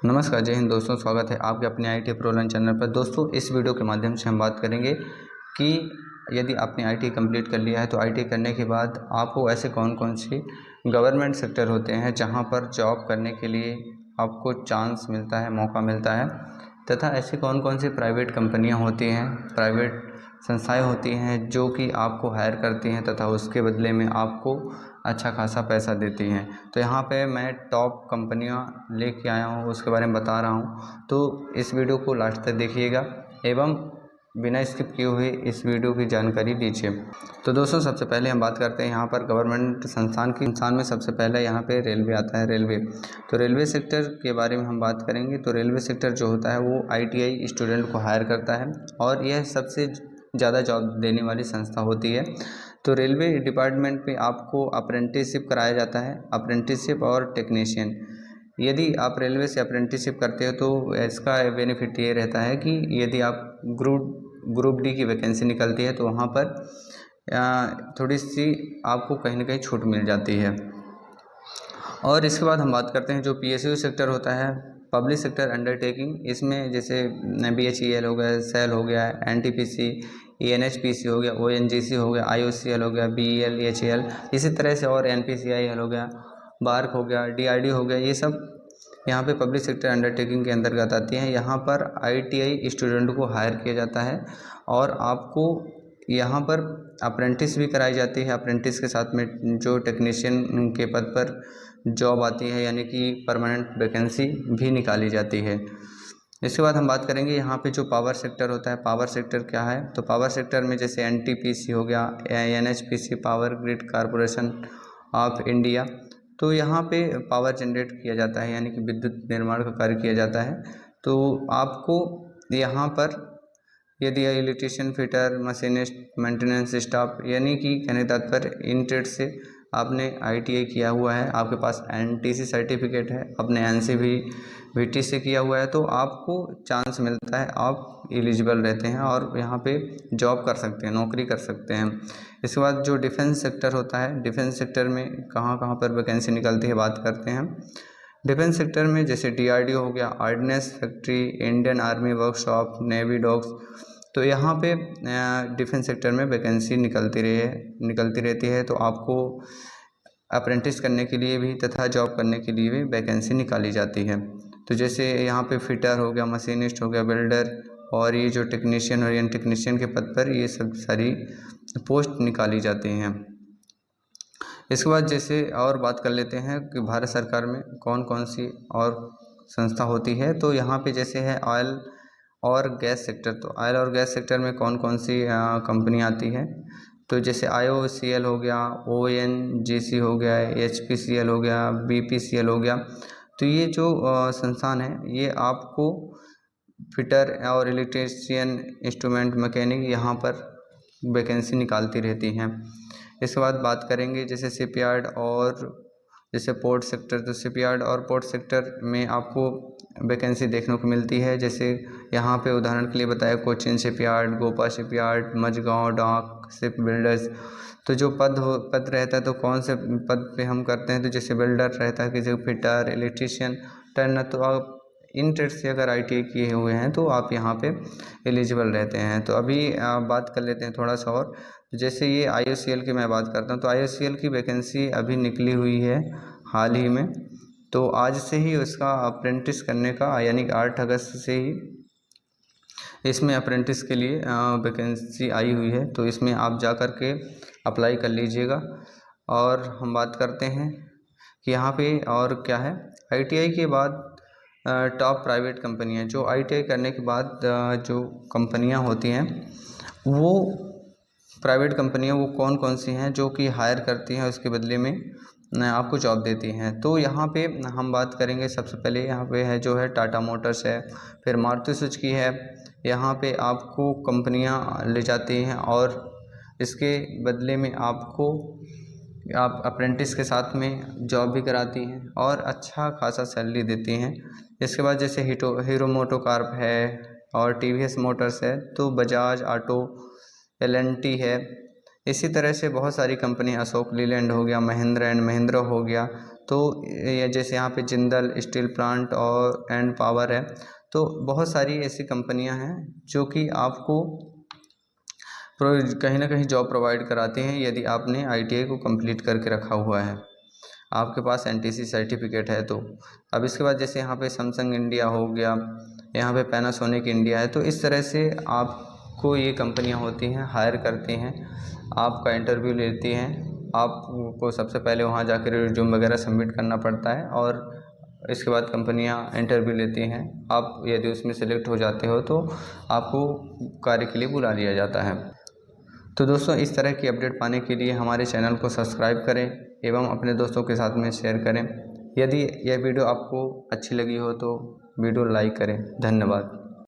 नमस्कार, जय हिंद दोस्तों। स्वागत है आपके अपने IT प्रो लर्न चैनल पर। दोस्तों, इस वीडियो के माध्यम से हम बात करेंगे कि यदि आपने IT कंप्लीट कर लिया है तो IT करने के बाद आपको ऐसे कौन कौन सी गवर्नमेंट सेक्टर होते हैं जहां पर जॉब करने के लिए आपको चांस मिलता है, मौका मिलता है, तथा ऐसी कौन कौन सी प्राइवेट कंपनियां होती हैं, प्राइवेट संस्थाएं होती हैं जो कि आपको हायर करती हैं तथा उसके बदले में आपको अच्छा खासा पैसा देती हैं। तो यहाँ पे मैं टॉप कंपनियाँ लेके आया हूँ, उसके बारे में बता रहा हूँ। तो इस वीडियो को लास्ट तक देखिएगा एवं बिना स्किप किए हुए इस वीडियो की जानकारी लीजिए। तो दोस्तों, सबसे पहले हम बात करते हैं यहाँ पर गवर्नमेंट संस्थान में सबसे पहले यहाँ पे रेलवे आता है। रेलवे, तो रेलवे सेक्टर के बारे में हम बात करेंगे। तो रेलवे सेक्टर जो होता है वो ITI स्टूडेंट को हायर करता है और यह सबसे ज़्यादा जॉब देने वाली संस्था होती है। तो रेलवे डिपार्टमेंट में आपको अप्रेंटिसशिप कराया जाता है, अप्रेंटिसशिप और टेक्नीशियन। यदि आप रेलवे से अप्रेंटिसशिप करते हो तो इसका बेनिफिट ये रहता है कि यदि आप ग्रुप डी की वैकेंसी निकलती है तो वहाँ पर थोड़ी सी आपको कहीं ना कहीं छूट मिल जाती है। और इसके बाद हम बात करते हैं जो PSU सेक्टर होता है, पब्लिक सेक्टर अंडरटेकिंग। इसमें जैसे BHEL हो गया, सेल हो गया, NTPC, ENHPC हो गया, ONGC हो गया, IOCL हो गया, BEL, HAL, इसी तरह से और NPCIL हो गया, बार्क हो गया, DRD हो गया, ये सब यहाँ पे पब्लिक सेक्टर अंडरटेकिंग के अंतर्गत आती हैं। यहाँ पर ITI स्टूडेंट को हायर किया जाता है और आपको यहाँ पर अप्रेंटिस भी कराई जाती है। अप्रेंटिस के साथ में जो टेक्नीशियन के पद पर जॉब आती है, यानी कि परमानेंट वैकेंसी भी निकाली जाती है। इसके बाद हम बात करेंगे यहाँ पे जो पावर सेक्टर होता है। पावर सेक्टर क्या है? तो पावर सेक्टर में जैसे NTPC हो गया, NHPC, power grid corporation of India. तो यहाँ पे पावर जनरेट किया जाता है, यानी कि विद्युत निर्माण का कार्य किया जाता है। तो आपको यहाँ पर यदि electrician, fitter, machinist, maintenance staff, यानी कि कहने तात्पर्य इन ट्रेड से आपने ITI किया हुआ है, आपके पास NTC सर्टिफिकेट है, आपने NC भी VT से किया हुआ है, तो आपको चांस मिलता है, आप एलिजिबल रहते हैं और यहाँ पे जॉब कर सकते हैं, नौकरी कर सकते हैं। इसके बाद जो डिफेंस सेक्टर होता है, डिफेंस सेक्टर में कहाँ कहाँ पर वैकेंसी निकलती है बात करते हैं। डिफेंस सेक्टर में जैसे DRDO हो गया, ordnance factory, Indian army workshop, navy docks. तो यहाँ पे डिफेंस सेक्टर में वैकेंसी निकलती रहती है। तो आपको अप्रेंटिस करने के लिए भी तथा जॉब करने के लिए भी वैकेंसी निकाली जाती है। तो जैसे यहाँ पे फिटर हो गया, मशीनिस्ट हो गया, बिल्डर, और ये जो टेक्नीशियन और यन टेक्नीशियन के पद पर ये सब सारी पोस्ट निकाली जाती हैं। इसके बाद जैसे और बात कर लेते हैं कि भारत सरकार में कौन कौन सी और संस्था होती है। तो यहाँ पे जैसे है ऑयल और गैस सेक्टर। तो ऑयल और गैस सेक्टर में कौन कौन सी कंपनी आती है? तो जैसे IOCL हो गया, ONGC हो गया, HPCL हो गया, BPCL हो गया। तो ये जो संस्थान है ये आपको फिटर और इलेक्ट्रीशियन, इंस्ट्रूमेंट मैकेनिक यहाँ पर वैकेंसी निकालती रहती हैं। इसके बाद बात करेंगे जैसे शिपयार्ड और जैसे पोर्ट सेक्टर। तो शिपयार्ड और पोर्ट सेक्टर में आपको वैकेंसी देखने को मिलती है। जैसे यहाँ पे उदाहरण के लिए बताया, Cochin shipyard, Goa shipyard, Mazagon dock ship builders. तो जो पद रहता है तो कौन से पद पे हम करते हैं? तो जैसे बिल्डर रहता है, किसी को फिटर, इलेक्ट्रीशियन, टर्नर। तो आप इन ट्रेड से अगर ITI किए हुए हैं तो आप यहाँ पे एलिजिबल रहते हैं। तो अभी बात कर लेते हैं थोड़ा सा और। जैसे ये IOCL की मैं बात करता हूँ, तो IOCL की वैकेंसी अभी निकली हुई है हाल ही में। तो आज से ही उसका अप्रेंटिस करने का, यानी कि 8 अगस्त से ही इसमें अप्रेंटिस के लिए वैकेंसी आई हुई है। तो इसमें आप जा कर के अप्लाई कर लीजिएगा। और हम बात करते हैं कि यहाँ पे और क्या है। ITI के बाद टॉप प्राइवेट कंपनियाँ, जो ITI करने के बाद जो कंपनियाँ होती हैं वो प्राइवेट कंपनियाँ वो कौन कौन सी हैं जो कि हायर करती हैं, उसके बदले में आपको जॉब देती हैं। तो यहाँ पे हम बात करेंगे, सबसे पहले यहाँ पे है जो है टाटा मोटर्स है, फिर मारुति सुजुकी है। यहाँ पे आपको कंपनियाँ ले जाती हैं और इसके बदले में आपको आप अप्रेंटिस के साथ में जॉब भी कराती हैं और अच्छा खासा सैलरी देती हैं। इसके बाद जैसे हीरो मोटोकॉर्प है और TVS मोटर्स है, तो बजाज ऑटो, L&T है, इसी तरह से बहुत सारी कंपनी, अशोक लीलैंड हो गया, महिंद्रा एंड महिंद्रा हो गया, तो ये जैसे यहाँ पे जिंदल स्टील प्लांट और एंड पावर है। तो बहुत सारी ऐसी कंपनियां हैं जो कि आपको कहीं ना कहीं जॉब प्रोवाइड कराते हैं यदि आपने ITI को कंप्लीट करके रखा हुआ है, आपके पास NTC सर्टिफिकेट है तो। अब इसके बाद जैसे यहाँ पे सैमसंग इंडिया हो गया, यहाँ पे पैनासोनिक इंडिया है, तो इस तरह से आपको ये कंपनियाँ होती हैं, हायर करती हैं, आपका इंटरव्यू लेती हैं। आपको सबसे पहले वहाँ जाकर रिज्यूम वगैरह सबमिट करना पड़ता है और इसके बाद कंपनियाँ इंटरव्यू लेती हैं। आप यदि उसमें सेलेक्ट हो जाते हो तो आपको कार्य के लिए बुला लिया जाता है। तो दोस्तों, इस तरह की अपडेट पाने के लिए हमारे चैनल को सब्सक्राइब करें एवं अपने दोस्तों के साथ में शेयर करें। यदि यह वीडियो आपको अच्छी लगी हो तो वीडियो लाइक करें। धन्यवाद।